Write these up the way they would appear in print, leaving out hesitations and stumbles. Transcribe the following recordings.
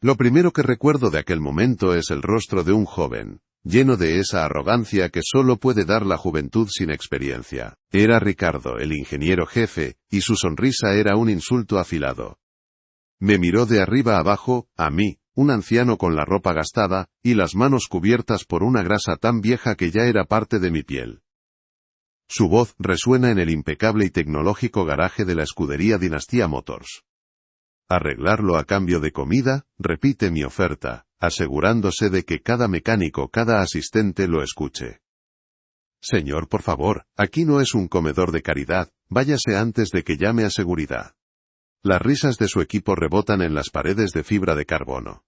Lo primero que recuerdo de aquel momento es el rostro de un joven, lleno de esa arrogancia que solo puede dar la juventud sin experiencia. Era Ricardo, el ingeniero jefe, y su sonrisa era un insulto afilado. Me miró de arriba abajo, a mí, un anciano con la ropa gastada, y las manos cubiertas por una grasa tan vieja que ya era parte de mi piel. Su voz resuena en el impecable y tecnológico garaje de la escudería Dynastia Motors. Arreglarlo a cambio de comida, repite mi oferta, asegurándose de que cada mecánico, cada asistente lo escuche. Señor, por favor, aquí no es un comedor de caridad, váyase antes de que llame a seguridad. Las risas de su equipo rebotan en las paredes de fibra de carbono.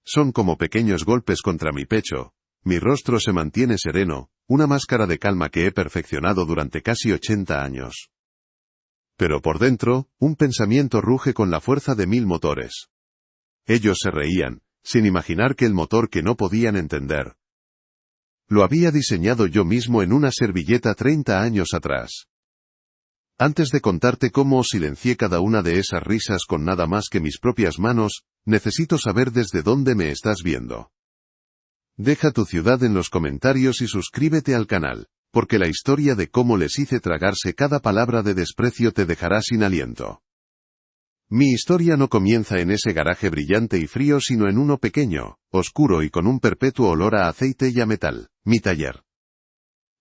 Son como pequeños golpes contra mi pecho, mi rostro se mantiene sereno, una máscara de calma que he perfeccionado durante casi 80 años. Pero por dentro, un pensamiento ruge con la fuerza de 1000 motores. Ellos se reían, sin imaginar que el motor que no podían entender lo había diseñado yo mismo en una servilleta 30 años atrás. Antes de contarte cómo silencié cada una de esas risas con nada más que mis propias manos, necesito saber desde dónde me estás viendo. Deja tu ciudad en los comentarios y suscríbete al canal, porque la historia de cómo les hice tragarse cada palabra de desprecio te dejará sin aliento. Mi historia no comienza en ese garaje brillante y frío sino en uno pequeño, oscuro y con un perpetuo olor a aceite y a metal, mi taller.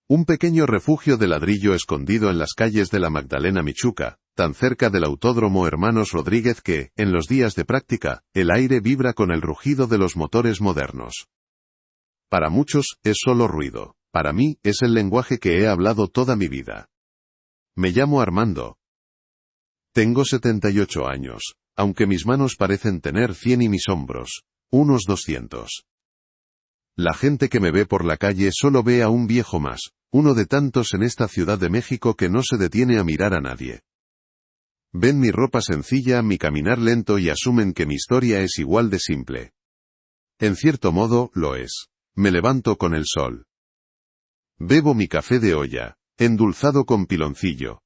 Un pequeño refugio de ladrillo escondido en las calles de la Magdalena Michuca, tan cerca del Autódromo Hermanos Rodríguez que, en los días de práctica, el aire vibra con el rugido de los motores modernos. Para muchos, es solo ruido. Para mí, es el lenguaje que he hablado toda mi vida. Me llamo Armando. Tengo 78 años, aunque mis manos parecen tener 100 y mis hombros, unos 200. La gente que me ve por la calle solo ve a un viejo más, uno de tantos en esta Ciudad de México que no se detiene a mirar a nadie. Ven mi ropa sencilla, mi caminar lento y asumen que mi historia es igual de simple. En cierto modo, lo es. Me levanto con el sol. Bebo mi café de olla, endulzado con piloncillo.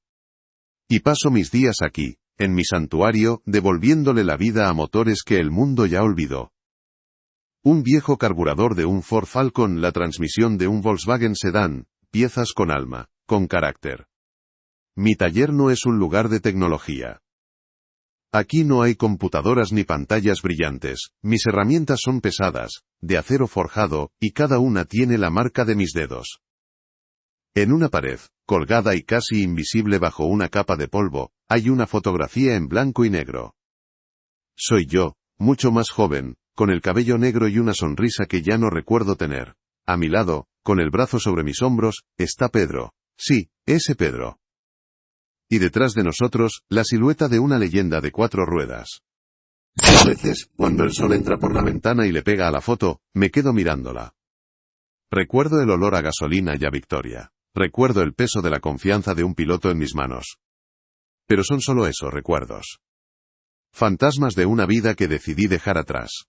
Y paso mis días aquí, en mi santuario, devolviéndole la vida a motores que el mundo ya olvidó. Un viejo carburador de un Ford Falcon, la transmisión de un Volkswagen Sedán, piezas con alma, con carácter. Mi taller no es un lugar de tecnología. Aquí no hay computadoras ni pantallas brillantes, mis herramientas son pesadas, de acero forjado, y cada una tiene la marca de mis dedos. En una pared, colgada y casi invisible bajo una capa de polvo, hay una fotografía en blanco y negro. Soy yo, mucho más joven, con el cabello negro y una sonrisa que ya no recuerdo tener. A mi lado, con el brazo sobre mis hombros, está Pedro. Sí, ese Pedro. Y detrás de nosotros, la silueta de una leyenda de 4 ruedas. A veces, cuando el sol entra por la ventana y le pega a la foto, me quedo mirándola. Recuerdo el olor a gasolina y a victoria. Recuerdo el peso de la confianza de un piloto en mis manos. Pero son solo eso, recuerdos. Fantasmas de una vida que decidí dejar atrás.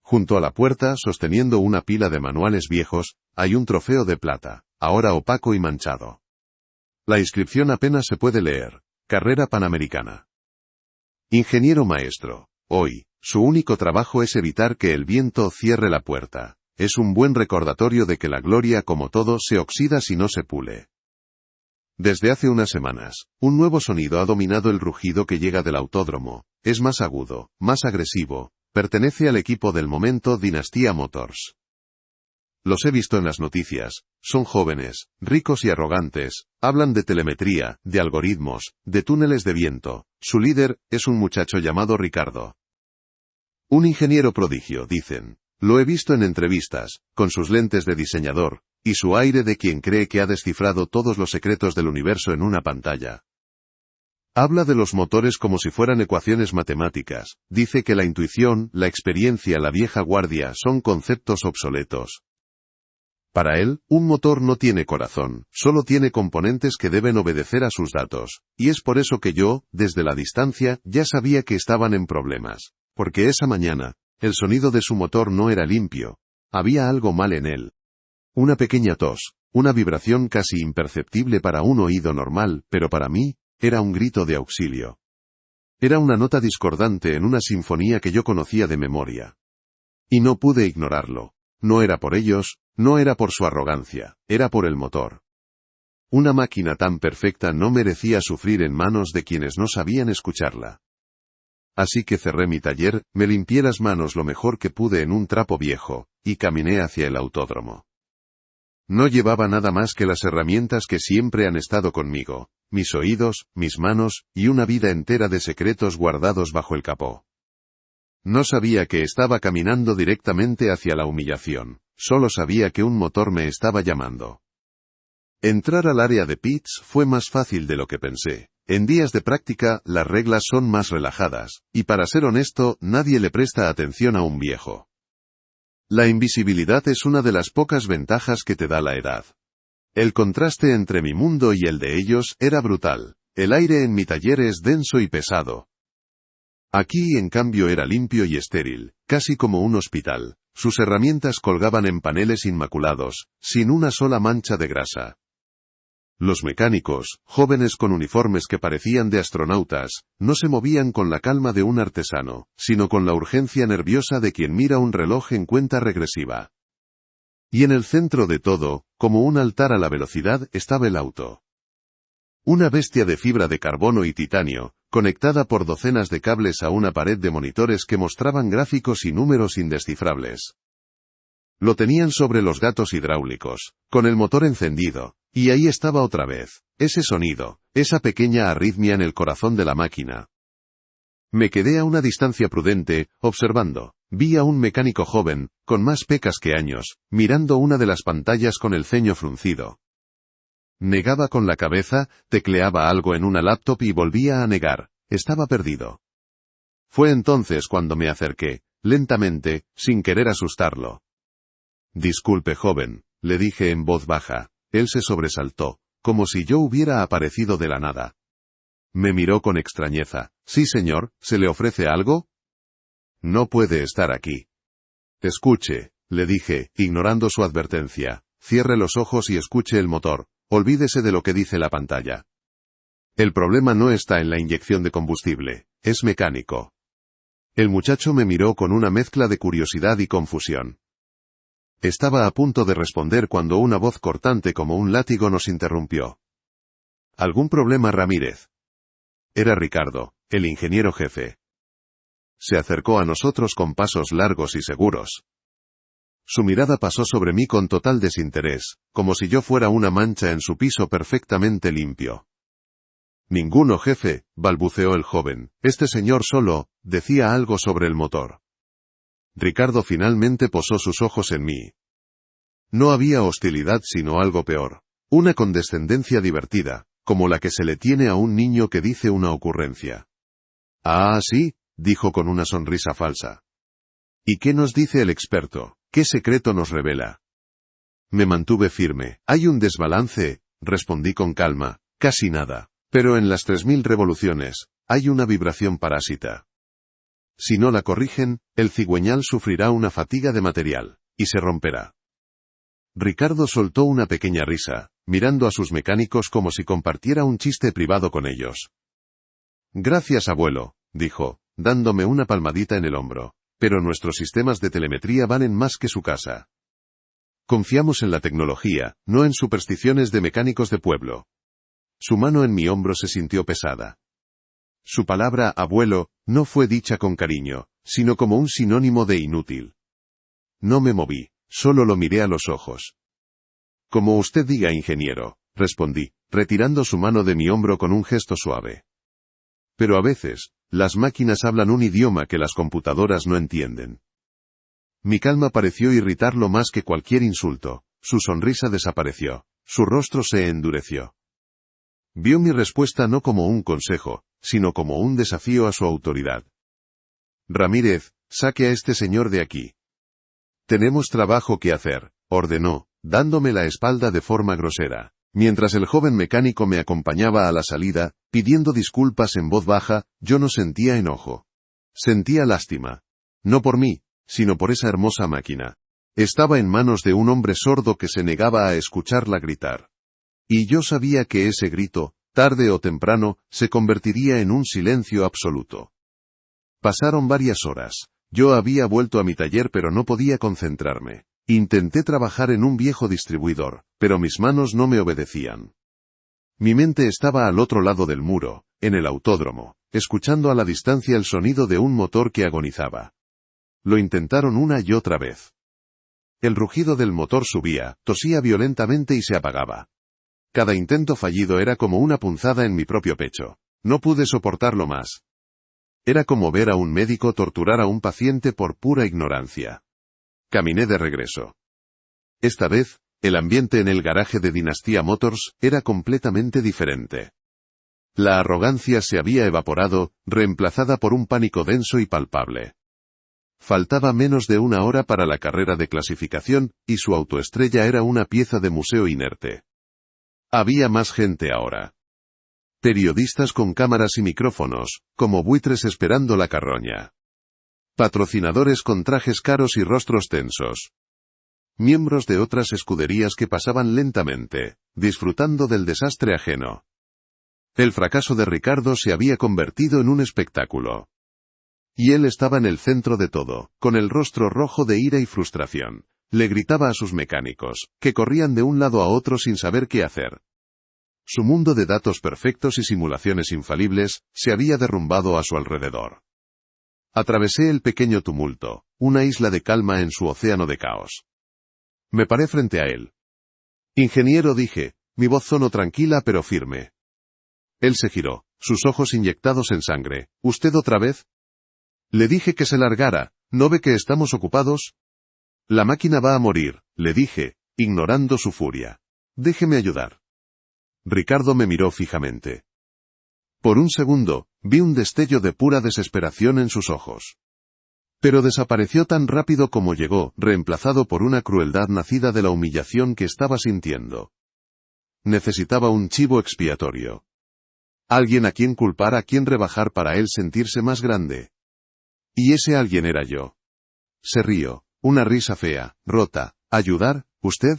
Junto a la puerta, sosteniendo una pila de manuales viejos, hay un trofeo de plata, ahora opaco y manchado. La inscripción apenas se puede leer. Carrera Panamericana. Ingeniero maestro. Hoy, su único trabajo es evitar que el viento cierre la puerta. Es un buen recordatorio de que la gloria, como todo, se oxida si no se pule. Desde hace unas semanas, un nuevo sonido ha dominado el rugido que llega del autódromo. Es más agudo, más agresivo. Pertenece al equipo del momento Dynastia Motors. Los he visto en las noticias. Son jóvenes, ricos y arrogantes. Hablan de telemetría, de algoritmos, de túneles de viento. Su líder es un muchacho llamado Ricardo. Un ingeniero prodigio, dicen. Lo he visto en entrevistas, con sus lentes de diseñador, y su aire de quien cree que ha descifrado todos los secretos del universo en una pantalla. Habla de los motores como si fueran ecuaciones matemáticas. Dice que la intuición, la experiencia, la vieja guardia son conceptos obsoletos. Para él, un motor no tiene corazón, solo tiene componentes que deben obedecer a sus datos, y es por eso que yo, desde la distancia, ya sabía que estaban en problemas. Porque esa mañana, el sonido de su motor no era limpio. Había algo mal en él. Una pequeña tos, una vibración casi imperceptible para un oído normal, pero para mí, era un grito de auxilio. Era una nota discordante en una sinfonía que yo conocía de memoria. Y no pude ignorarlo. No era por ellos, no era por su arrogancia, era por el motor. Una máquina tan perfecta no merecía sufrir en manos de quienes no sabían escucharla. Así que cerré mi taller, me limpié las manos lo mejor que pude en un trapo viejo, y caminé hacia el autódromo. No llevaba nada más que las herramientas que siempre han estado conmigo, mis oídos, mis manos, y una vida entera de secretos guardados bajo el capó. No sabía que estaba caminando directamente hacia la humillación, solo sabía que un motor me estaba llamando. Entrar al área de pits fue más fácil de lo que pensé. En días de práctica, las reglas son más relajadas, y para ser honesto, nadie le presta atención a un viejo. La invisibilidad es una de las pocas ventajas que te da la edad. El contraste entre mi mundo y el de ellos era brutal. El aire en mi taller es denso y pesado. Aquí en cambio era limpio y estéril, casi como un hospital. Sus herramientas colgaban en paneles inmaculados, sin una sola mancha de grasa. Los mecánicos, jóvenes con uniformes que parecían de astronautas, no se movían con la calma de un artesano, sino con la urgencia nerviosa de quien mira un reloj en cuenta regresiva. Y en el centro de todo, como un altar a la velocidad, estaba el auto. Una bestia de fibra de carbono y titanio, conectada por docenas de cables a una pared de monitores que mostraban gráficos y números indescifrables. Lo tenían sobre los gatos hidráulicos, con el motor encendido, y ahí estaba otra vez, ese sonido, esa pequeña arritmia en el corazón de la máquina. Me quedé a una distancia prudente, observando. Vi a un mecánico joven, con más pecas que años, mirando una de las pantallas con el ceño fruncido. Negaba con la cabeza, tecleaba algo en una laptop y volvía a negar. Estaba perdido. Fue entonces cuando me acerqué, lentamente, sin querer asustarlo. Disculpe, joven, le dije en voz baja. Él se sobresaltó, como si yo hubiera aparecido de la nada. Me miró con extrañeza. Sí, señor, ¿se le ofrece algo? No puede estar aquí. Escuche, le dije, ignorando su advertencia. Cierre los ojos y escuche el motor. Olvídese de lo que dice la pantalla. El problema no está en la inyección de combustible, es mecánico. El muchacho me miró con una mezcla de curiosidad y confusión. Estaba a punto de responder cuando una voz cortante como un látigo nos interrumpió. ¿Algún problema, Ramírez? Era Ricardo, el ingeniero jefe. Se acercó a nosotros con pasos largos y seguros. Su mirada pasó sobre mí con total desinterés, como si yo fuera una mancha en su piso perfectamente limpio. Ninguno, jefe, balbuceó el joven. Este señor solo decía algo sobre el motor. Ricardo finalmente posó sus ojos en mí. No había hostilidad sino algo peor. Una condescendencia divertida, como la que se le tiene a un niño que dice una ocurrencia. Ah, sí, dijo con una sonrisa falsa. ¿Y qué nos dice el experto? ¿Qué secreto nos revela? Me mantuve firme. Hay un desbalance, respondí con calma, casi nada. Pero en las 3000 revoluciones, hay una vibración parásita. Si no la corrigen, el cigüeñal sufrirá una fatiga de material, y se romperá. Ricardo soltó una pequeña risa, mirando a sus mecánicos como si compartiera un chiste privado con ellos. Gracias, abuelo, dijo, dándome una palmadita en el hombro, pero nuestros sistemas de telemetría valen más que su casa. Confiamos en la tecnología, no en supersticiones de mecánicos de pueblo. Su mano en mi hombro se sintió pesada. Su palabra, abuelo, no fue dicha con cariño, sino como un sinónimo de inútil. No me moví, solo lo miré a los ojos. Como usted diga, ingeniero, respondí, retirando su mano de mi hombro con un gesto suave. Pero a veces, las máquinas hablan un idioma que las computadoras no entienden. Mi calma pareció irritarlo más que cualquier insulto, su sonrisa desapareció, su rostro se endureció. Vio mi respuesta no como un consejo, sino como un desafío a su autoridad. Ramírez, saque a este señor de aquí. Tenemos trabajo que hacer, ordenó, dándome la espalda de forma grosera. Mientras el joven mecánico me acompañaba a la salida, pidiendo disculpas en voz baja, yo no sentía enojo. Sentía lástima. No por mí, sino por esa hermosa máquina. Estaba en manos de un hombre sordo que se negaba a escucharla gritar. Y yo sabía que ese grito, tarde o temprano, se convertiría en un silencio absoluto. Pasaron varias horas. Yo había vuelto a mi taller pero no podía concentrarme. Intenté trabajar en un viejo distribuidor, pero mis manos no me obedecían. Mi mente estaba al otro lado del muro, en el autódromo, escuchando a la distancia el sonido de un motor que agonizaba. Lo intentaron una y otra vez. El rugido del motor subía, tosía violentamente y se apagaba. Cada intento fallido era como una punzada en mi propio pecho. No pude soportarlo más. Era como ver a un médico torturar a un paciente por pura ignorancia. Caminé de regreso. Esta vez, el ambiente en el garaje de Dynastia Motors era completamente diferente. La arrogancia se había evaporado, reemplazada por un pánico denso y palpable. Faltaba menos de una hora para la carrera de clasificación, y su autoestrella era una pieza de museo inerte. Había más gente ahora. Periodistas con cámaras y micrófonos, como buitres esperando la carroña. Patrocinadores con trajes caros y rostros tensos. Miembros de otras escuderías que pasaban lentamente, disfrutando del desastre ajeno. El fracaso de Ricardo se había convertido en un espectáculo. Y él estaba en el centro de todo, con el rostro rojo de ira y frustración. Le gritaba a sus mecánicos, que corrían de un lado a otro sin saber qué hacer. Su mundo de datos perfectos y simulaciones infalibles, se había derrumbado a su alrededor. Atravesé el pequeño tumulto, una isla de calma en su océano de caos. Me paré frente a él. Ingeniero, dije, mi voz sonó tranquila pero firme. Él se giró, sus ojos inyectados en sangre. ¿Usted otra vez? Le dije que se largara, ¿no ve que estamos ocupados? La máquina va a morir, le dije, ignorando su furia. Déjeme ayudar. Ricardo me miró fijamente. Por un segundo, vi un destello de pura desesperación en sus ojos. Pero desapareció tan rápido como llegó, reemplazado por una crueldad nacida de la humillación que estaba sintiendo. Necesitaba un chivo expiatorio. Alguien a quien culpar, a quien rebajar para él sentirse más grande. Y ese alguien era yo. Se rió, una risa fea, rota. ¿Ayudar, usted?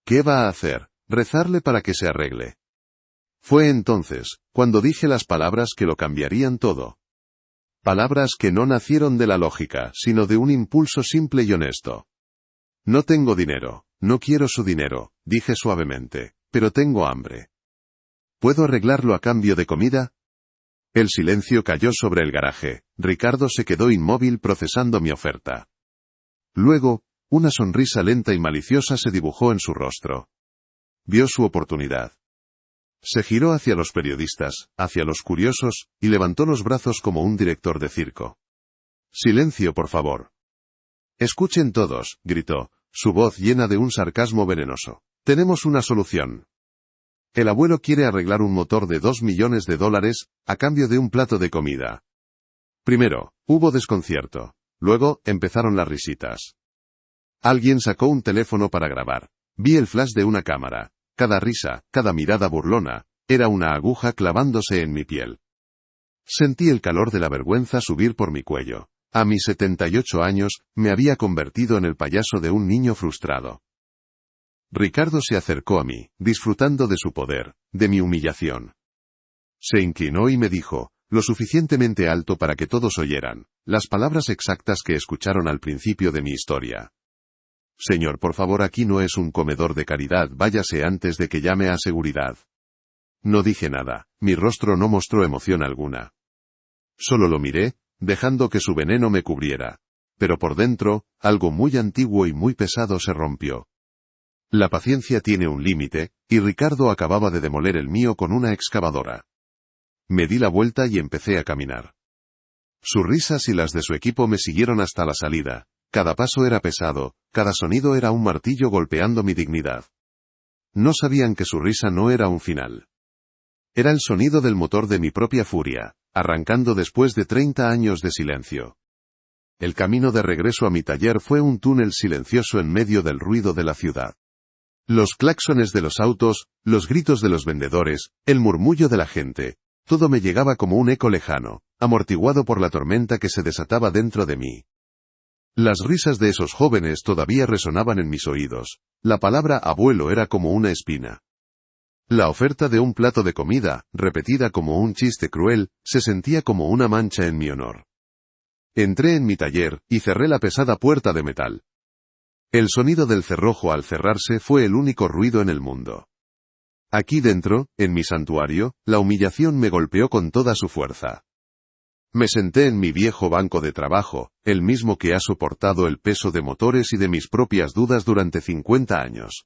¿Qué va a hacer? Rezarle para que se arregle. Fue entonces, cuando dije las palabras que lo cambiarían todo. Palabras que no nacieron de la lógica, sino de un impulso simple y honesto. No tengo dinero, no quiero su dinero, dije suavemente, pero tengo hambre. ¿Puedo arreglarlo a cambio de comida? El silencio cayó sobre el garaje. Ricardo se quedó inmóvil procesando mi oferta. Luego, una sonrisa lenta y maliciosa se dibujó en su rostro. Vio su oportunidad. Se giró hacia los periodistas, hacia los curiosos, y levantó los brazos como un director de circo. Silencio, por favor. Escuchen todos, gritó, su voz llena de un sarcasmo venenoso. Tenemos una solución. El abuelo quiere arreglar un motor de $2 millones, a cambio de un plato de comida. Primero, hubo desconcierto. Luego, empezaron las risitas. Alguien sacó un teléfono para grabar. Vi el flash de una cámara. Cada risa, cada mirada burlona, era una aguja clavándose en mi piel. Sentí el calor de la vergüenza subir por mi cuello. A mis 78 años, me había convertido en el payaso de un niño frustrado. Ricardo se acercó a mí, disfrutando de su poder, de mi humillación. Se inclinó y me dijo, lo suficientemente alto para que todos oyeran, las palabras exactas que escucharon al principio de mi historia. Señor, por favor, aquí no es un comedor de caridad, váyase antes de que llame a seguridad. No dije nada, mi rostro no mostró emoción alguna. Solo lo miré, dejando que su veneno me cubriera. Pero por dentro, algo muy antiguo y muy pesado se rompió. La paciencia tiene un límite, y Ricardo acababa de demoler el mío con una excavadora. Me di la vuelta y empecé a caminar. Sus risas y las de su equipo me siguieron hasta la salida. Cada paso era pesado, cada sonido era un martillo golpeando mi dignidad. No sabían que su risa no era un final. Era el sonido del motor de mi propia furia, arrancando después de 30 años de silencio. El camino de regreso a mi taller fue un túnel silencioso en medio del ruido de la ciudad. Los claxones de los autos, los gritos de los vendedores, el murmullo de la gente, todo me llegaba como un eco lejano, amortiguado por la tormenta que se desataba dentro de mí. Las risas de esos jóvenes todavía resonaban en mis oídos. La palabra abuelo era como una espina. La oferta de un plato de comida, repetida como un chiste cruel, se sentía como una mancha en mi honor. Entré en mi taller, y cerré la pesada puerta de metal. El sonido del cerrojo al cerrarse fue el único ruido en el mundo. Aquí dentro, en mi santuario, la humillación me golpeó con toda su fuerza. Me senté en mi viejo banco de trabajo, el mismo que ha soportado el peso de motores y de mis propias dudas durante 50 años.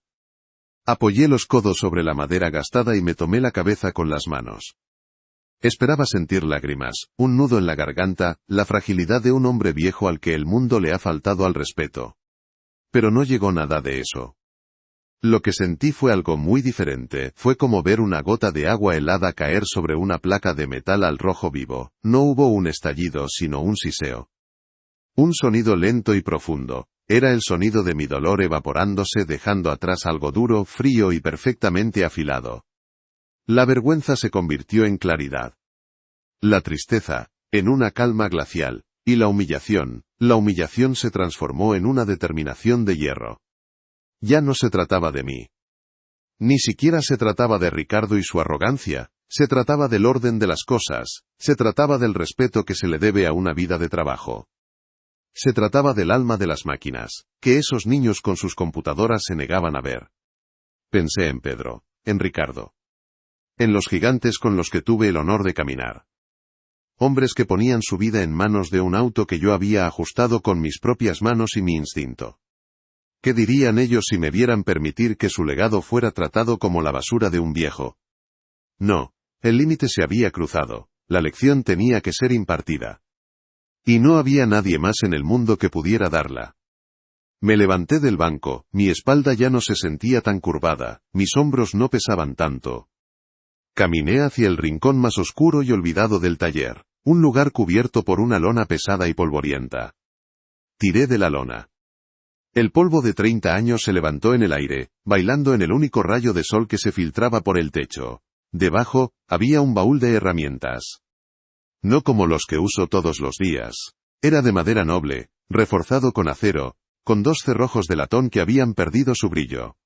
Apoyé los codos sobre la madera gastada y me tomé la cabeza con las manos. Esperaba sentir lágrimas, un nudo en la garganta, la fragilidad de un hombre viejo al que el mundo le ha faltado al respeto. Pero no llegó nada de eso. Lo que sentí fue algo muy diferente, fue como ver una gota de agua helada caer sobre una placa de metal al rojo vivo. No hubo un estallido sino un siseo. Un sonido lento y profundo. Era el sonido de mi dolor evaporándose dejando atrás algo duro, frío y perfectamente afilado. La vergüenza se convirtió en claridad. La tristeza, en una calma glacial, y la humillación se transformó en una determinación de hierro. Ya no se trataba de mí. Ni siquiera se trataba de Ricardo y su arrogancia, se trataba del orden de las cosas, se trataba del respeto que se le debe a una vida de trabajo. Se trataba del alma de las máquinas, que esos niños con sus computadoras se negaban a ver. Pensé en Pedro, en Ricardo. En los gigantes con los que tuve el honor de caminar. Hombres que ponían su vida en manos de un auto que yo había ajustado con mis propias manos y mi instinto. ¿Qué dirían ellos si me vieran permitir que su legado fuera tratado como la basura de un viejo? No, el límite se había cruzado, la lección tenía que ser impartida. Y no había nadie más en el mundo que pudiera darla. Me levanté del banco, mi espalda ya no se sentía tan curvada, mis hombros no pesaban tanto. Caminé hacia el rincón más oscuro y olvidado del taller, un lugar cubierto por una lona pesada y polvorienta. Tiré de la lona. El polvo de 30 años se levantó en el aire, bailando en el único rayo de sol que se filtraba por el techo. Debajo, había un baúl de herramientas. No como los que uso todos los días. Era de madera noble, reforzado con acero, con 2 cerrojos de latón que habían perdido su brillo.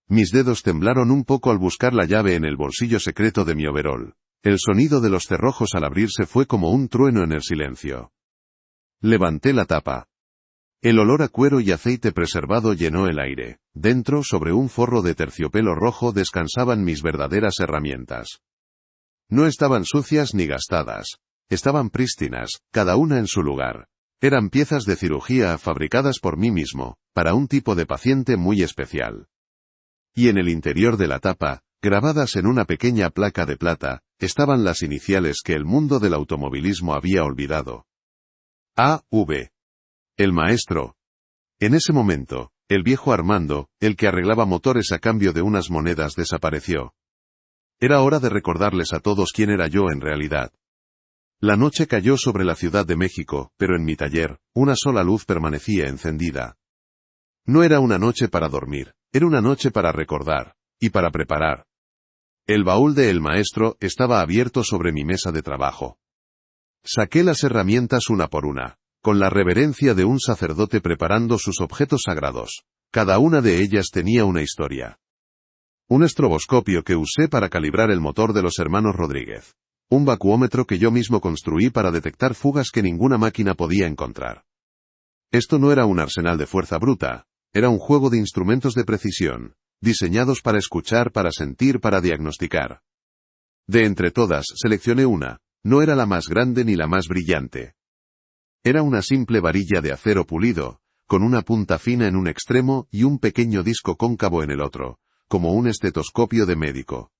Mis dedos temblaron un poco al buscar la llave en el bolsillo secreto de mi overol. El sonido de los cerrojos al abrirse fue como un trueno en el silencio. Levanté la tapa. El olor a cuero y aceite preservado llenó el aire. Dentro, sobre un forro de terciopelo rojo, descansaban mis verdaderas herramientas. No estaban sucias ni gastadas. Estaban prístinas, cada una en su lugar. Eran piezas de cirugía fabricadas por mí mismo, para un tipo de paciente muy especial. Y en el interior de la tapa, grabadas en una pequeña placa de plata, estaban las iniciales que el mundo del automovilismo había olvidado. A.V. El maestro. En ese momento, el viejo Armando, el que arreglaba motores a cambio de unas monedas, desapareció. Era hora de recordarles a todos quién era yo en realidad. La noche cayó sobre la Ciudad de México, pero en mi taller, una sola luz permanecía encendida. No era una noche para dormir, era una noche para recordar, y para preparar. El baúl de El Maestro estaba abierto sobre mi mesa de trabajo. Saqué las herramientas una por una, con la reverencia de un sacerdote preparando sus objetos sagrados. Cada una de ellas tenía una historia. Un estroboscopio que usé para calibrar el motor de los hermanos Rodríguez. Un vacuómetro que yo mismo construí para detectar fugas que ninguna máquina podía encontrar. Esto no era un arsenal de fuerza bruta, era un juego de instrumentos de precisión, diseñados para escuchar, para sentir, para diagnosticar. De entre todas, seleccioné una, no era la más grande ni la más brillante. Era una simple varilla de acero pulido, con una punta fina en un extremo y un pequeño disco cóncavo en el otro, como un estetoscopio de médico.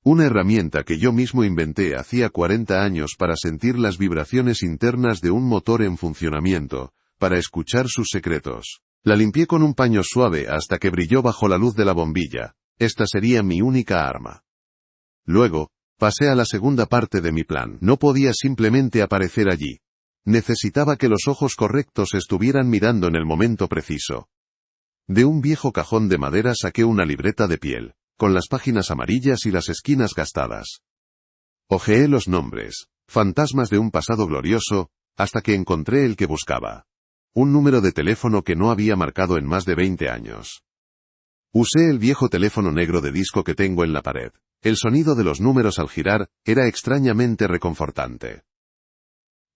Una herramienta que yo mismo inventé hacía 40 años para sentir las vibraciones internas de un motor en funcionamiento, para escuchar sus secretos. La limpié con un paño suave hasta que brilló bajo la luz de la bombilla. Esta sería mi única arma. Luego, pasé a la segunda parte de mi plan. No podía simplemente aparecer allí. Necesitaba que los ojos correctos estuvieran mirando en el momento preciso. De un viejo cajón de madera saqué una libreta de piel, con las páginas amarillas y las esquinas gastadas. Hojeé los nombres, fantasmas de un pasado glorioso, hasta que encontré el que buscaba. Un número de teléfono que no había marcado en más de 20 años. Usé el viejo teléfono negro de disco que tengo en la pared. El sonido de los números al girar era extrañamente reconfortante.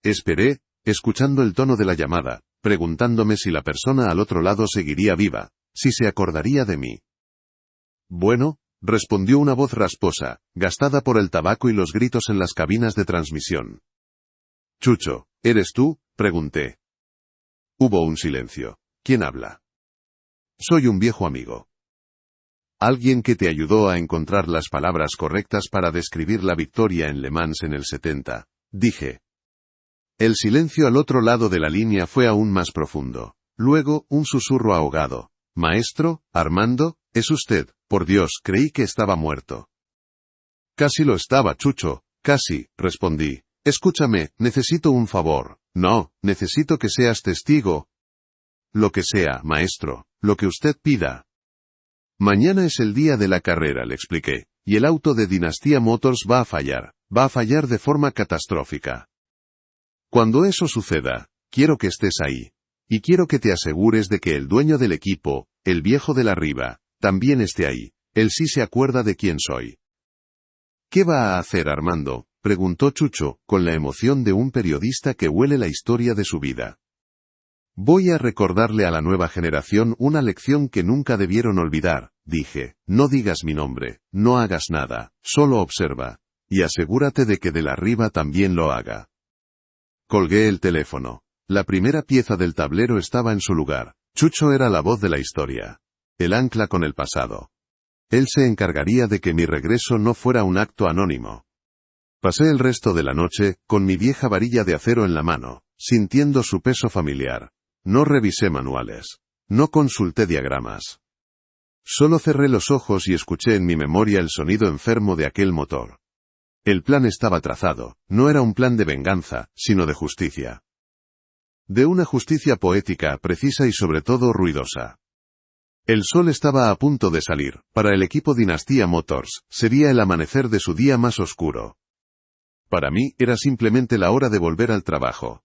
Esperé, escuchando el tono de la llamada, preguntándome si la persona al otro lado seguiría viva, si se acordaría de mí. Bueno, respondió una voz rasposa, gastada por el tabaco y los gritos en las cabinas de transmisión. Chucho, ¿eres tú?, pregunté. Hubo un silencio. ¿Quién habla? Soy un viejo amigo. Alguien que te ayudó a encontrar las palabras correctas para describir la victoria en Le Mans en el 70, dije. El silencio al otro lado de la línea fue aún más profundo. Luego, un susurro ahogado. Maestro, Armando, es usted, por Dios, creí que estaba muerto. Casi lo estaba, Chucho, casi, respondí. Escúchame, necesito un favor. No, necesito que seas testigo. Lo que sea, maestro, lo que usted pida. Mañana es el día de la carrera, le expliqué, y el auto de Dinastía Motors va a fallar de forma catastrófica. Cuando eso suceda, quiero que estés ahí. Y quiero que te asegures de que el dueño del equipo, el viejo de la Riva, también esté ahí. Él sí se acuerda de quién soy. ¿Qué va a hacer Armando?, preguntó Chucho, con la emoción de un periodista que huele la historia de su vida. Voy a recordarle a la nueva generación una lección que nunca debieron olvidar, dije. No digas mi nombre, no hagas nada, solo observa. Y asegúrate de que de la Riva también lo haga. Colgué el teléfono. La primera pieza del tablero estaba en su lugar. Chucho era la voz de la historia. El ancla con el pasado. Él se encargaría de que mi regreso no fuera un acto anónimo. Pasé el resto de la noche, con mi vieja varilla de acero en la mano, sintiendo su peso familiar. No revisé manuales. No consulté diagramas. Solo cerré los ojos y escuché en mi memoria el sonido enfermo de aquel motor. El plan estaba trazado, no era un plan de venganza, sino de justicia. De una justicia poética, precisa y sobre todo ruidosa. El sol estaba a punto de salir. Para el equipo Dinastía Motors, sería el amanecer de su día más oscuro. Para mí, era simplemente la hora de volver al trabajo.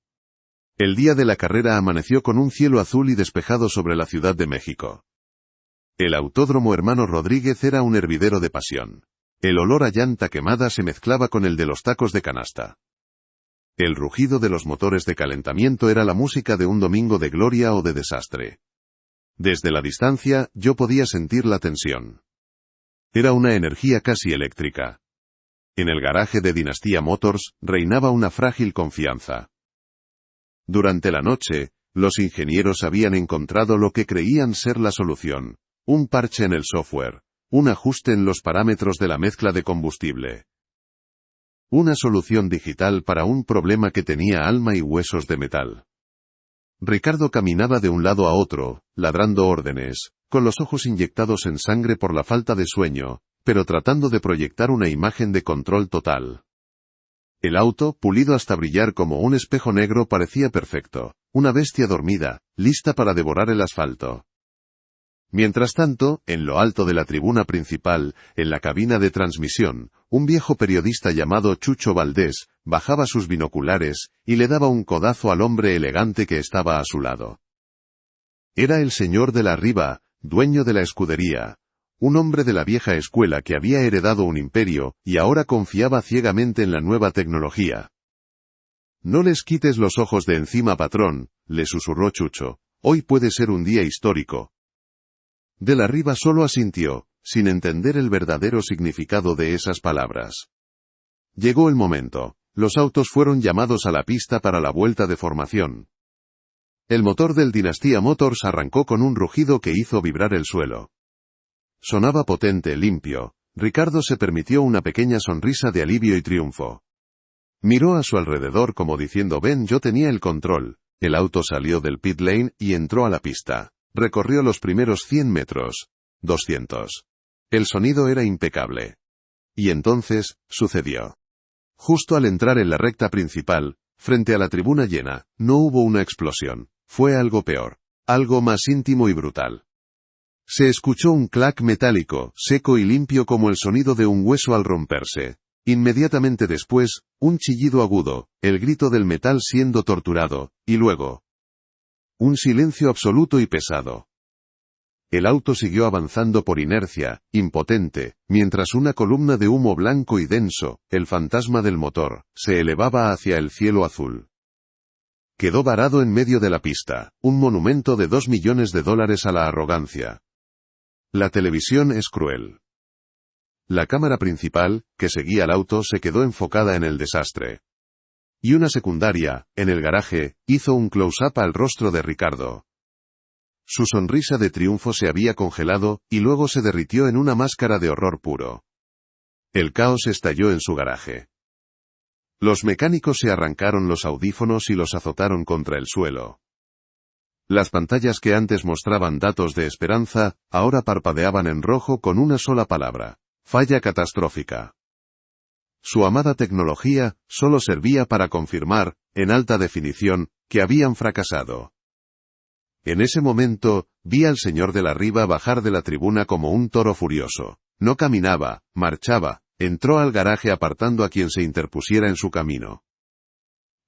El día de la carrera amaneció con un cielo azul y despejado sobre la Ciudad de México. El Autódromo Hermano Rodríguez era un hervidero de pasión. El olor a llanta quemada se mezclaba con el de los tacos de canasta. El rugido de los motores de calentamiento era la música de un domingo de gloria o de desastre. Desde la distancia, yo podía sentir la tensión. Era una energía casi eléctrica. En el garaje de Dinastía Motors, reinaba una frágil confianza. Durante la noche, los ingenieros habían encontrado lo que creían ser la solución. Un parche en el software. Un ajuste en los parámetros de la mezcla de combustible. Una solución digital para un problema que tenía alma y huesos de metal. Ricardo caminaba de un lado a otro, ladrando órdenes, con los ojos inyectados en sangre por la falta de sueño, pero tratando de proyectar una imagen de control total. El auto, pulido hasta brillar como un espejo negro, parecía perfecto, una bestia dormida, lista para devorar el asfalto. Mientras tanto, en lo alto de la tribuna principal, en la cabina de transmisión, un viejo periodista llamado Chucho Valdés, bajaba sus binoculares, y le daba un codazo al hombre elegante que estaba a su lado. Era el señor de la Riva, dueño de la escudería, un hombre de la vieja escuela que había heredado un imperio, y ahora confiaba ciegamente en la nueva tecnología. No les quites los ojos de encima, patrón, le susurró Chucho, hoy puede ser un día histórico. De la Riva solo asintió, sin entender el verdadero significado de esas palabras. Llegó el momento. Los autos fueron llamados a la pista para la vuelta de formación. El motor del Dinastía Motors arrancó con un rugido que hizo vibrar el suelo. Sonaba potente, limpio. Ricardo se permitió una pequeña sonrisa de alivio y triunfo. Miró a su alrededor como diciendo: ven, yo tenía el control. El auto salió del pit lane y entró a la pista. Recorrió los primeros 100 metros. 200. El sonido era impecable. Y entonces, sucedió. Justo al entrar en la recta principal, frente a la tribuna llena, no hubo una explosión. Fue algo peor. Algo más íntimo y brutal. Se escuchó un clac metálico, seco y limpio como el sonido de un hueso al romperse. Inmediatamente después, un chillido agudo, el grito del metal siendo torturado, y luego un silencio absoluto y pesado. El auto siguió avanzando por inercia, impotente, mientras una columna de humo blanco y denso, el fantasma del motor, se elevaba hacia el cielo azul. Quedó varado en medio de la pista, un monumento de $2 millones a la arrogancia. La televisión es cruel. La cámara principal, que seguía al auto, se quedó enfocada en el desastre. Y una secundaria, en el garaje, hizo un close-up al rostro de Ricardo. Su sonrisa de triunfo se había congelado, y luego se derritió en una máscara de horror puro. El caos estalló en su garaje. Los mecánicos se arrancaron los audífonos y los azotaron contra el suelo. Las pantallas que antes mostraban datos de esperanza, ahora parpadeaban en rojo con una sola palabra: falla catastrófica. Su amada tecnología solo servía para confirmar, en alta definición, que habían fracasado. En ese momento, vi al señor de la Riva bajar de la tribuna como un toro furioso. No caminaba, marchaba, entró al garaje apartando a quien se interpusiera en su camino.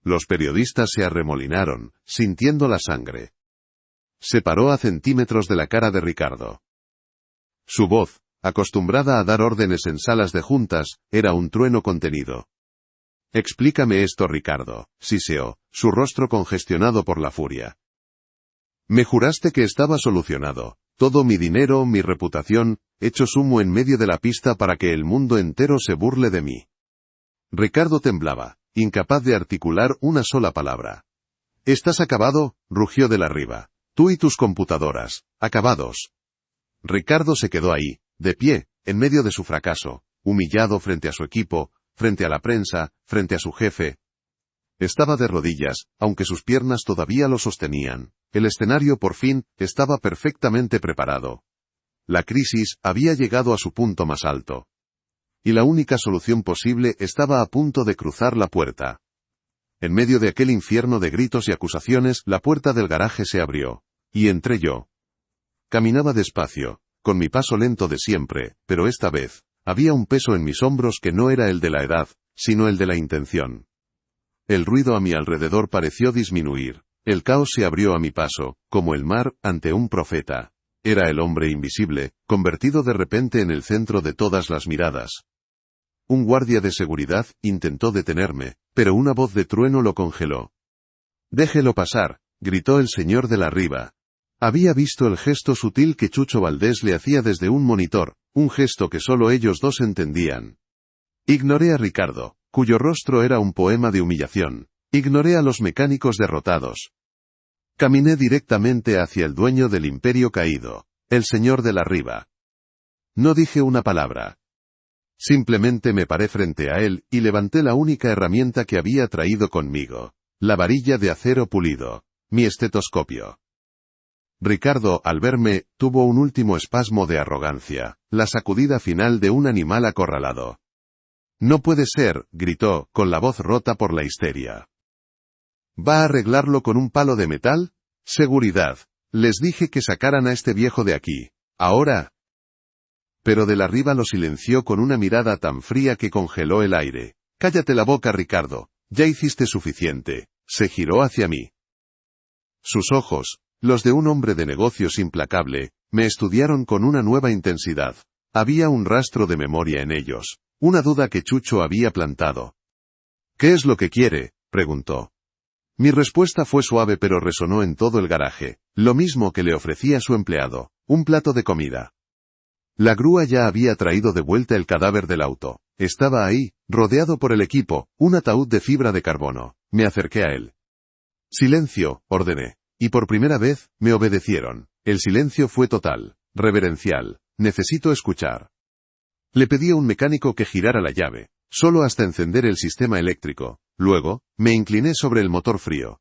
Los periodistas se arremolinaron, sintiendo la sangre. Se paró a centímetros de la cara de Ricardo. Su voz, acostumbrada a dar órdenes en salas de juntas, era un trueno contenido. «Explícame esto, Ricardo», siseó, su rostro congestionado por la furia. «Me juraste que estaba solucionado. Todo mi dinero, mi reputación, hechos humo en medio de la pista para que el mundo entero se burle de mí». Ricardo temblaba, incapaz de articular una sola palabra. «¿Estás acabado?», rugió de la Riva. «Tú y tus computadoras, acabados». Ricardo se quedó ahí, de pie, en medio de su fracaso, humillado frente a su equipo, frente a la prensa, frente a su jefe. Estaba de rodillas, aunque sus piernas todavía lo sostenían. El escenario por fin estaba perfectamente preparado. La crisis había llegado a su punto más alto. Y la única solución posible estaba a punto de cruzar la puerta. En medio de aquel infierno de gritos y acusaciones, la puerta del garaje se abrió. Y entré yo. Caminaba despacio, con mi paso lento de siempre, pero esta vez, había un peso en mis hombros que no era el de la edad, sino el de la intención. El ruido a mi alrededor pareció disminuir. El caos se abrió a mi paso, como el mar, ante un profeta. Era el hombre invisible, convertido de repente en el centro de todas las miradas. Un guardia de seguridad intentó detenerme, pero una voz de trueno lo congeló. «Déjelo pasar», gritó el señor de la Riva. Había visto el gesto sutil que Chucho Valdés le hacía desde un monitor, un gesto que solo ellos dos entendían. Ignoré a Ricardo, cuyo rostro era un poema de humillación. Ignoré a los mecánicos derrotados. Caminé directamente hacia el dueño del imperio caído, el señor de la Riva. No dije una palabra. Simplemente me paré frente a él y levanté la única herramienta que había traído conmigo, la varilla de acero pulido, mi estetoscopio. Ricardo, al verme, tuvo un último espasmo de arrogancia, la sacudida final de un animal acorralado. «No puede ser», gritó, con la voz rota por la histeria. «¿Va a arreglarlo con un palo de metal? Seguridad. Les dije que sacaran a este viejo de aquí. Ahora». Pero de la Riva lo silenció con una mirada tan fría que congeló el aire. «Cállate la boca, Ricardo. Ya hiciste suficiente». Se giró hacia mí. Sus ojos, los de un hombre de negocios implacable, me estudiaron con una nueva intensidad. Había un rastro de memoria en ellos, una duda que Chucho había plantado. «¿Qué es lo que quiere?», preguntó. Mi respuesta fue suave pero resonó en todo el garaje, lo mismo que le ofrecía su empleado, un plato de comida. La grúa ya había traído de vuelta el cadáver del auto. Estaba ahí, rodeado por el equipo, un ataúd de fibra de carbono. Me acerqué a él. «Silencio», ordené. Y por primera vez, me obedecieron. El silencio fue total, reverencial. «Necesito escuchar». Le pedí a un mecánico que girara la llave, solo hasta encender el sistema eléctrico. Luego, me incliné sobre el motor frío.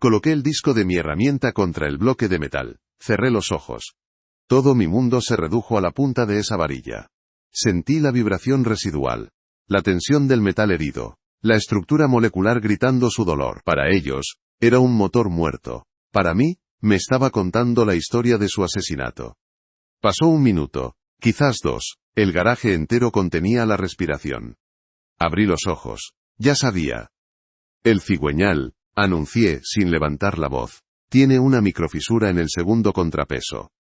Coloqué el disco de mi herramienta contra el bloque de metal. Cerré los ojos. Todo mi mundo se redujo a la punta de esa varilla. Sentí la vibración residual, la tensión del metal herido, la estructura molecular gritando su dolor. Para ellos, era un motor muerto. Para mí, me estaba contando la historia de su asesinato. Pasó un minuto, quizás dos. El garaje entero contenía la respiración. Abrí los ojos. Ya sabía. «El cigüeñal», anuncié sin levantar la voz, «tiene una microfisura en el segundo contrapeso».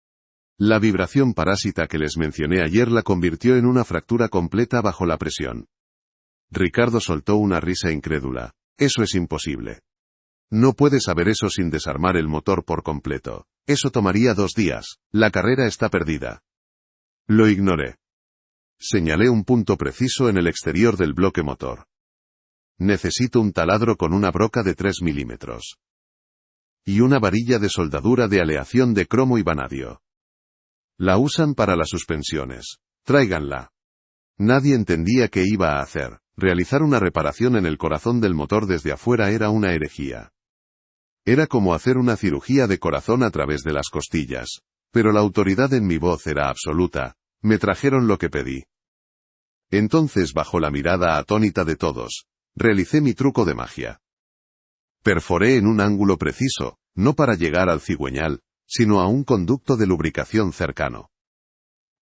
La vibración parásita que les mencioné ayer la convirtió en una fractura completa bajo la presión. Ricardo soltó una risa incrédula. Eso es imposible. No puedes saber eso sin desarmar el motor por completo. Eso tomaría 2 días. La carrera está perdida. Lo ignoré. Señalé un punto preciso en el exterior del bloque motor. Necesito un taladro con una broca de 3 milímetros. Y una varilla de soldadura de aleación de cromo y vanadio. La usan para las suspensiones. Tráiganla. Nadie entendía qué iba a hacer. Realizar una reparación en el corazón del motor desde afuera era una herejía. Era como hacer una cirugía de corazón a través de las costillas. Pero la autoridad en mi voz era absoluta. Me trajeron lo que pedí. Entonces, bajo la mirada atónita de todos, realicé mi truco de magia. Perforé en un ángulo preciso, no para llegar al cigüeñal, sino a un conducto de lubricación cercano.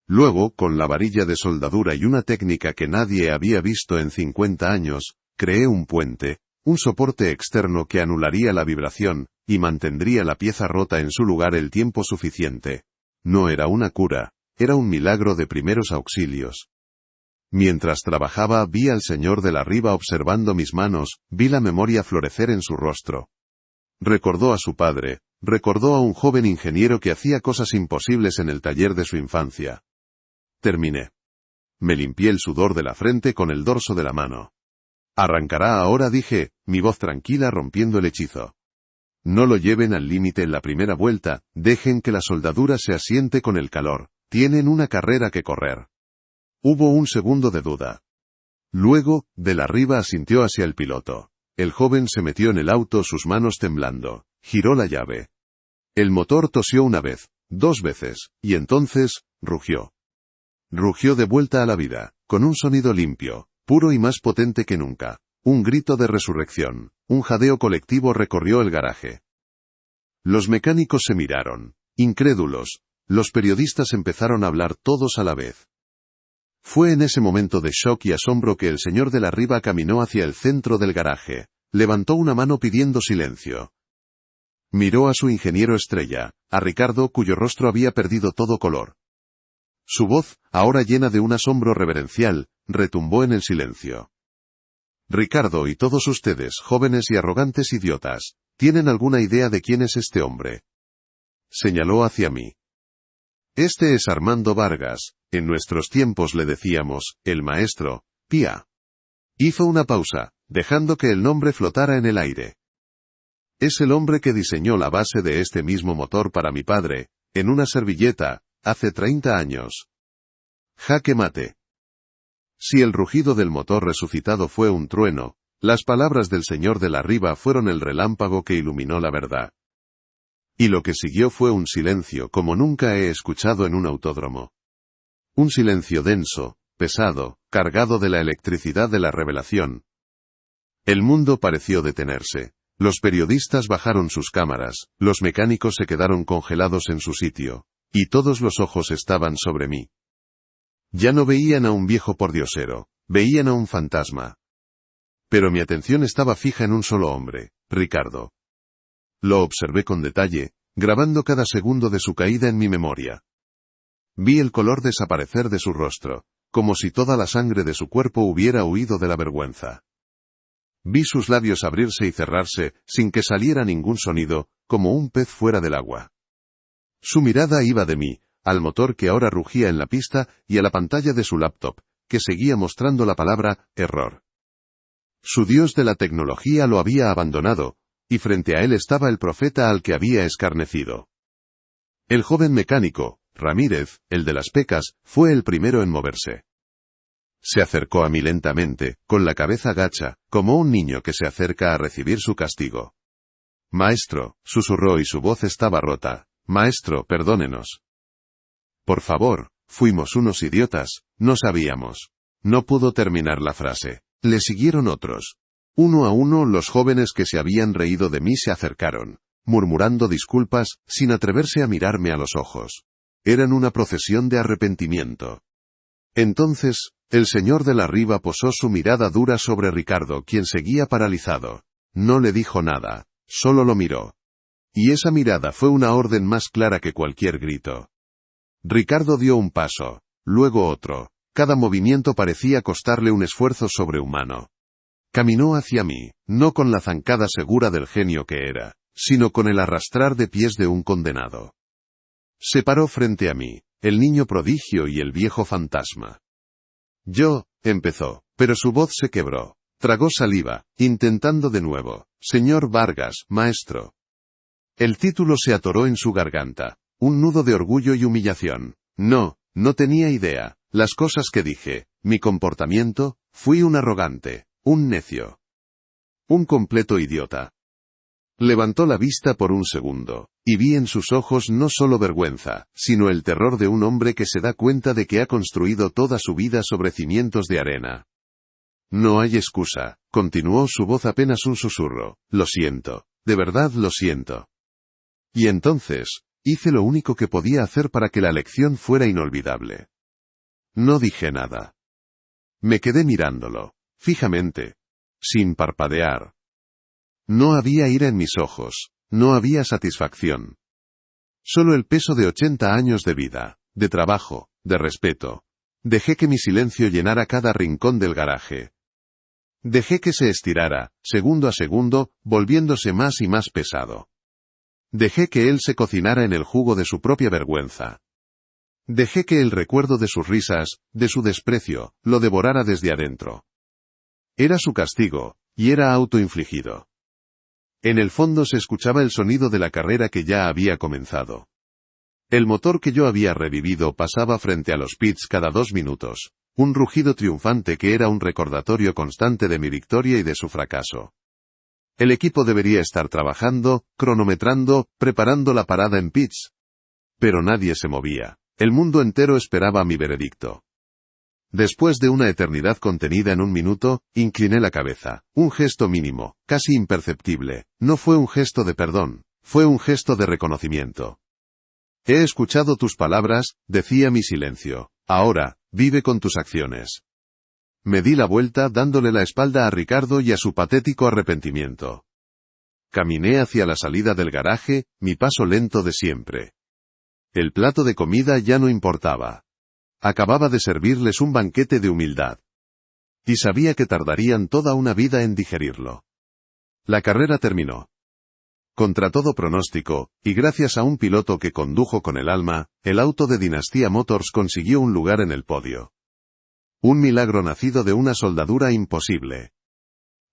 Luego, con la varilla de soldadura y una técnica que nadie había visto en 50 años, creé un puente, un soporte externo que anularía la vibración, y mantendría la pieza rota en su lugar el tiempo suficiente. No era una cura, era un milagro de primeros auxilios. Mientras trabajaba vi al señor de la riba observando mis manos, vi la memoria florecer en su rostro. Recordó a su padre, recordó a un joven ingeniero que hacía cosas imposibles en el taller de su infancia. Terminé. Me limpié el sudor de la frente con el dorso de la mano. Arrancará ahora, dije, mi voz tranquila rompiendo el hechizo. No lo lleven al límite en la primera vuelta, dejen que la soldadura se asiente con el calor, tienen una carrera que correr. Hubo un segundo de duda. Luego, de la riba asintió hacia el piloto. El joven se metió en el auto, sus manos temblando. Giró la llave. El motor tosió una vez, 2 veces, y entonces, rugió. Rugió de vuelta a la vida, con un sonido limpio, puro y más potente que nunca. Un grito de resurrección, un jadeo colectivo recorrió el garaje. Los mecánicos se miraron, incrédulos. Los periodistas empezaron a hablar todos a la vez. Fue en ese momento de shock y asombro que el señor de la riba caminó hacia el centro del garaje, levantó una mano pidiendo silencio. Miró a su ingeniero estrella, a Ricardo, cuyo rostro había perdido todo color. Su voz, ahora llena de un asombro reverencial, retumbó en el silencio. Ricardo y todos ustedes, jóvenes y arrogantes idiotas, ¿tienen alguna idea de quién es este hombre? Señaló hacia mí. Este es Armando Vargas, en nuestros tiempos le decíamos, el maestro, Pía. Hizo una pausa, dejando que el nombre flotara en el aire. Es el hombre que diseñó la base de este mismo motor para mi padre, en una servilleta, hace 30 años. Jaque mate. Si el rugido del motor resucitado fue un trueno, las palabras del señor de la riba fueron el relámpago que iluminó la verdad. Y lo que siguió fue un silencio como nunca he escuchado en un autódromo. Un silencio denso, pesado, cargado de la electricidad de la revelación. El mundo pareció detenerse. Los periodistas bajaron sus cámaras, los mecánicos se quedaron congelados en su sitio, y todos los ojos estaban sobre mí. Ya no veían a un viejo pordiosero, veían a un fantasma. Pero mi atención estaba fija en un solo hombre, Ricardo. Lo observé con detalle, grabando cada segundo de su caída en mi memoria. Vi el color desaparecer de su rostro, como si toda la sangre de su cuerpo hubiera huido de la vergüenza. Vi sus labios abrirse y cerrarse, sin que saliera ningún sonido, como un pez fuera del agua. Su mirada iba de mí, al motor que ahora rugía en la pista, y a la pantalla de su laptop, que seguía mostrando la palabra, error. Su dios de la tecnología lo había abandonado, y frente a él estaba el profeta al que había escarnecido. El joven mecánico, Ramírez, el de las pecas, fue el primero en moverse. Se acercó a mí lentamente, con la cabeza gacha, como un niño que se acerca a recibir su castigo. Maestro, susurró y su voz estaba rota. Maestro, perdónenos. Por favor, fuimos unos idiotas, no sabíamos. No pudo terminar la frase. Le siguieron otros. Uno a uno los jóvenes que se habían reído de mí se acercaron, murmurando disculpas, sin atreverse a mirarme a los ojos. Eran una procesión de arrepentimiento. Entonces, el señor de la riba posó su mirada dura sobre Ricardo, quien seguía paralizado. No le dijo nada, solo lo miró. Y esa mirada fue una orden más clara que cualquier grito. Ricardo dio un paso, luego otro. Cada movimiento parecía costarle un esfuerzo sobrehumano. Caminó hacia mí, no con la zancada segura del genio que era, sino con el arrastrar de pies de un condenado. Se paró frente a mí, el niño prodigio y el viejo fantasma. Empezó, pero su voz se quebró. Tragó saliva, intentando de nuevo. Señor Vargas, maestro. El título se atoró en su garganta. Un nudo de orgullo y humillación. No tenía idea. Las cosas que dije, mi comportamiento, fui un arrogante, un necio. Un completo idiota. Levantó la vista por un segundo, y vi en sus ojos no solo vergüenza, sino el terror de un hombre que se da cuenta de que ha construido toda su vida sobre cimientos de arena. No hay excusa, continuó su voz apenas un susurro. Lo siento, de verdad lo siento. Y entonces, hice lo único que podía hacer para que la lección fuera inolvidable. No dije nada. Me quedé mirándolo, fijamente, sin parpadear. No había ira en mis ojos, no había satisfacción. Solo el peso de 80 años de vida, de trabajo, de respeto. Dejé que mi silencio llenara cada rincón del garaje. Dejé que se estirara, segundo a segundo, volviéndose más y más pesado. Dejé que él se cocinara en el jugo de su propia vergüenza. Dejé que el recuerdo de sus risas, de su desprecio, lo devorara desde adentro. Era su castigo, y era autoinfligido. En el fondo se escuchaba el sonido de la carrera que ya había comenzado. El motor que yo había revivido pasaba frente a los pits cada 2 minutos, un rugido triunfante que era un recordatorio constante de mi victoria y de su fracaso. El equipo debería estar trabajando, cronometrando, preparando la parada en pits. Pero nadie se movía. El mundo entero esperaba mi veredicto. Después de una eternidad contenida en 1 minuto, incliné la cabeza. Un gesto mínimo, casi imperceptible. No fue un gesto de perdón, fue un gesto de reconocimiento. He escuchado tus palabras, decía mi silencio. Ahora, vive con tus acciones. Me di la vuelta dándole la espalda a Ricardo y a su patético arrepentimiento. Caminé hacia la salida del garaje, mi paso lento de siempre. El plato de comida ya no importaba. Acababa de servirles un banquete de humildad. Y sabía que tardarían toda una vida en digerirlo. La carrera terminó. Contra todo pronóstico, y gracias a un piloto que condujo con el alma, el auto de Dinastía Motors consiguió un lugar en el podio. Un milagro nacido de una soldadura imposible.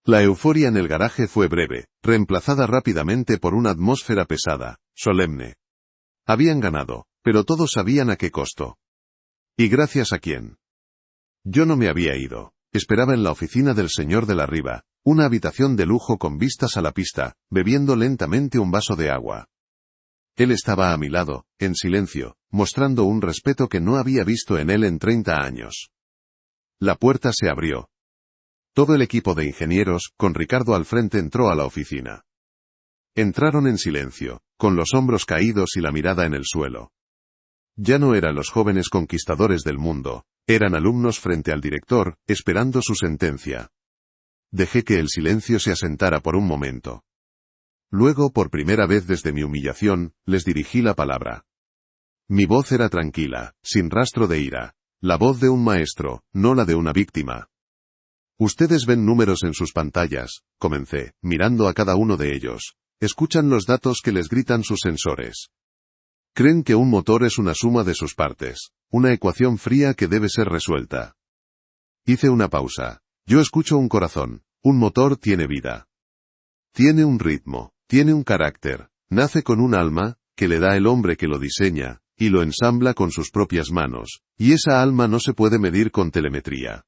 La euforia en el garaje fue breve, reemplazada rápidamente por una atmósfera pesada, solemne. Habían ganado, pero todos sabían a qué costo. ¿Y gracias a quién? Yo no me había ido. Esperaba en la oficina del señor de la Riva, una habitación de lujo con vistas a la pista, bebiendo lentamente un vaso de agua. Él estaba a mi lado, en silencio, mostrando un respeto que no había visto en él en 30 años. La puerta se abrió. Todo el equipo de ingenieros, con Ricardo al frente, entró a la oficina. Entraron en silencio, con los hombros caídos y la mirada en el suelo. Ya no eran los jóvenes conquistadores del mundo, eran alumnos frente al director, esperando su sentencia. Dejé que el silencio se asentara por un momento. Luego, por primera vez desde mi humillación, les dirigí la palabra. Mi voz era tranquila, sin rastro de ira. La voz de un maestro, no la de una víctima. Ustedes ven números en sus pantallas, comencé, mirando a cada uno de ellos. Escuchan los datos que les gritan sus sensores. Creen que un motor es una suma de sus partes, una ecuación fría que debe ser resuelta. Hice una pausa. Yo escucho un corazón. Un motor tiene vida. Tiene un ritmo, tiene un carácter, nace con un alma, que le da el hombre que lo diseña, y lo ensambla con sus propias manos, y esa alma no se puede medir con telemetría.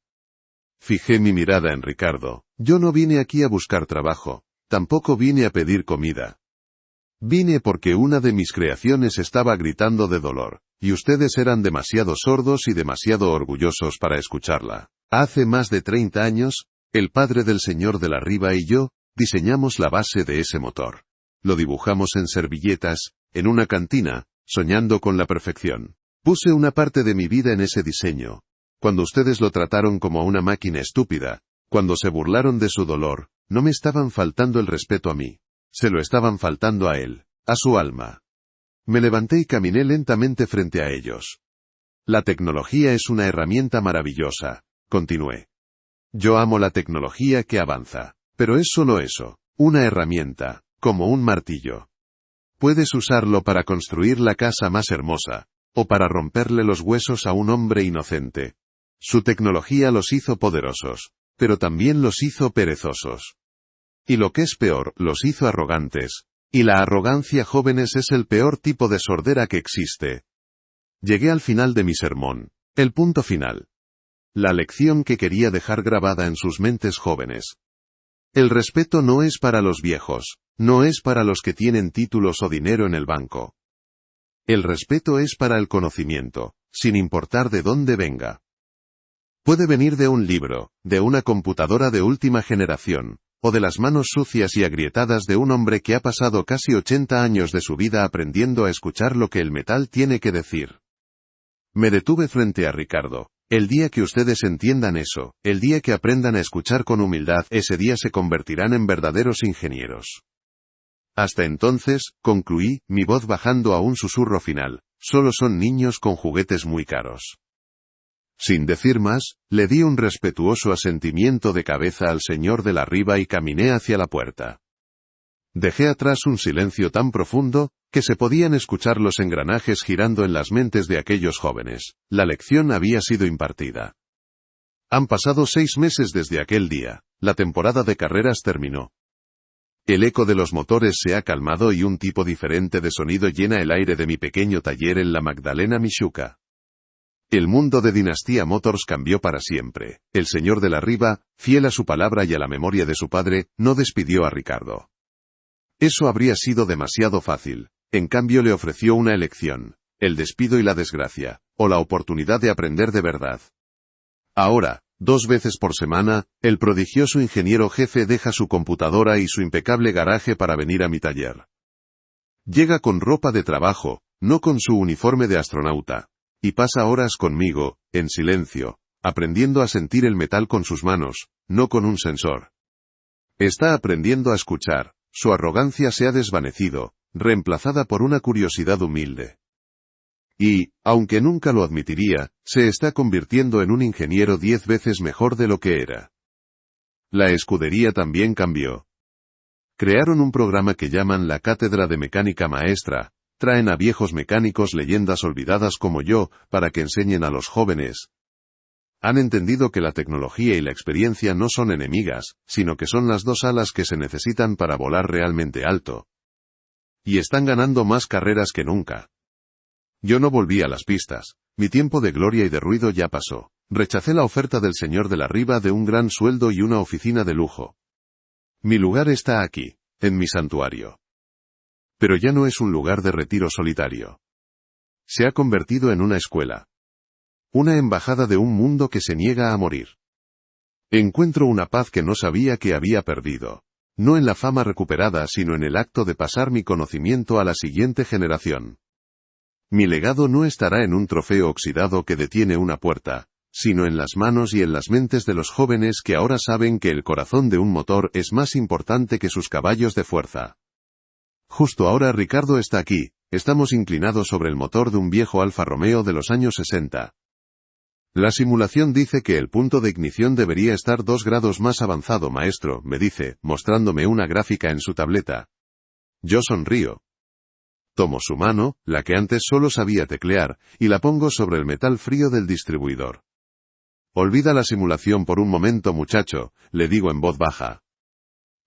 Fijé mi mirada en Ricardo. Yo no vine aquí a buscar trabajo, tampoco vine a pedir comida. Vine porque una de mis creaciones estaba gritando de dolor, y ustedes eran demasiado sordos y demasiado orgullosos para escucharla. Hace más de 30 años, el padre del señor de la Riva y yo, diseñamos la base de ese motor. Lo dibujamos en servilletas, en una cantina, soñando con la perfección. Puse una parte de mi vida en ese diseño. Cuando ustedes lo trataron como una máquina estúpida, cuando se burlaron de su dolor, no me estaban faltando el respeto a mí. Se lo estaban faltando a él, a su alma. Me levanté y caminé lentamente frente a ellos. La tecnología es una herramienta maravillosa, continué. Yo amo la tecnología que avanza. Pero es solo eso, una herramienta, como un martillo. Puedes usarlo para construir la casa más hermosa, o para romperle los huesos a un hombre inocente. Su tecnología los hizo poderosos, pero también los hizo perezosos. Y lo que es peor, los hizo arrogantes. Y la arrogancia, jóvenes, es el peor tipo de sordera que existe. Llegué al final de mi sermón, el punto final. La lección que quería dejar grabada en sus mentes jóvenes. El respeto no es para los viejos, no es para los que tienen títulos o dinero en el banco. El respeto es para el conocimiento, sin importar de dónde venga. Puede venir de un libro, de una computadora de última generación, o de las manos sucias y agrietadas de un hombre que ha pasado casi 80 años de su vida aprendiendo a escuchar lo que el metal tiene que decir. Me detuve frente a Ricardo. El día que ustedes entiendan eso, el día que aprendan a escuchar con humildad, ese día se convertirán en verdaderos ingenieros. Hasta entonces, concluí, mi voz bajando a un susurro final, solo son niños con juguetes muy caros. Sin decir más, le di un respetuoso asentimiento de cabeza al señor de la riba y caminé hacia la puerta. Dejé atrás un silencio tan profundo, que se podían escuchar los engranajes girando en las mentes de aquellos jóvenes. La lección había sido impartida. Han pasado 6 meses desde aquel día. La temporada de carreras terminó. El eco de los motores se ha calmado y un tipo diferente de sonido llena el aire de mi pequeño taller en la Magdalena Michuca. El mundo de Dinastía Motors cambió para siempre. El señor de la riba, fiel a su palabra y a la memoria de su padre, no despidió a Ricardo. Eso habría sido demasiado fácil. En cambio le ofreció una elección, el despido y la desgracia, o la oportunidad de aprender de verdad. Ahora, 2 veces por semana, el prodigioso ingeniero jefe deja su computadora y su impecable garaje para venir a mi taller. Llega con ropa de trabajo, no con su uniforme de astronauta, y pasa horas conmigo, en silencio, aprendiendo a sentir el metal con sus manos, no con un sensor. Está aprendiendo a escuchar, su arrogancia se ha desvanecido, reemplazada por una curiosidad humilde. Y, aunque nunca lo admitiría, se está convirtiendo en un ingeniero 10 veces mejor de lo que era. La escudería también cambió. Crearon un programa que llaman la Cátedra de Mecánica Maestra, traen a viejos mecánicos leyendas olvidadas como yo, para que enseñen a los jóvenes. Han entendido que la tecnología y la experiencia no son enemigas, sino que son las 2 alas que se necesitan para volar realmente alto. Y están ganando más carreras que nunca. Yo no volví a las pistas. Mi tiempo de gloria y de ruido ya pasó. Rechacé la oferta del señor de la riba de un gran sueldo y una oficina de lujo. Mi lugar está aquí, en mi santuario. Pero ya no es un lugar de retiro solitario. Se ha convertido en una escuela. Una embajada de un mundo que se niega a morir. Encuentro una paz que no sabía que había perdido. No en la fama recuperada, sino en el acto de pasar mi conocimiento a la siguiente generación. Mi legado no estará en un trofeo oxidado que detiene una puerta, sino en las manos y en las mentes de los jóvenes que ahora saben que el corazón de un motor es más importante que sus caballos de fuerza. Justo ahora Ricardo está aquí, estamos inclinados sobre el motor de un viejo Alfa Romeo de los años 60. La simulación dice que el punto de ignición debería estar 2 grados más avanzado, maestro, me dice, mostrándome una gráfica en su tableta. Yo sonrío. Tomo su mano, la que antes solo sabía teclear, y la pongo sobre el metal frío del distribuidor. Olvida la simulación por un momento, muchacho, le digo en voz baja.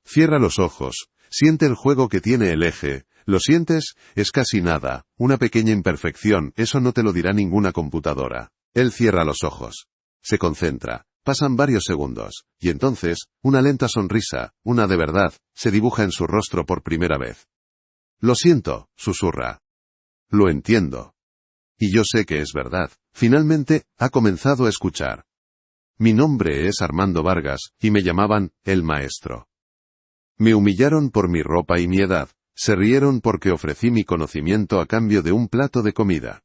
Cierra los ojos, siente el juego que tiene el eje, ¿lo sientes? Es casi nada, una pequeña imperfección, eso no te lo dirá ninguna computadora. Él cierra los ojos. Se concentra. Pasan varios segundos, y entonces, una lenta sonrisa, una de verdad, se dibuja en su rostro por primera vez. Lo siento, susurra. Lo entiendo. Y yo sé que es verdad. Finalmente, ha comenzado a escuchar. Mi nombre es Armando Vargas, y me llamaban, el maestro. Me humillaron por mi ropa y mi edad, se rieron porque ofrecí mi conocimiento a cambio de un plato de comida.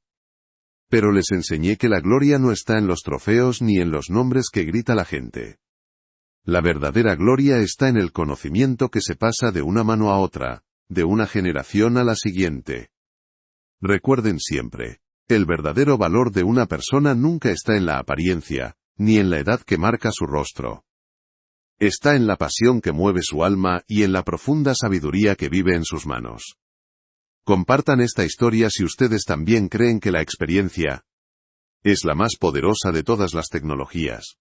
Pero les enseñé que la gloria no está en los trofeos ni en los nombres que grita la gente. La verdadera gloria está en el conocimiento que se pasa de una mano a otra, de una generación a la siguiente. Recuerden siempre, el verdadero valor de una persona nunca está en la apariencia, ni en la edad que marca su rostro. Está en la pasión que mueve su alma y en la profunda sabiduría que vive en sus manos. Compartan esta historia si ustedes también creen que la experiencia es la más poderosa de todas las tecnologías.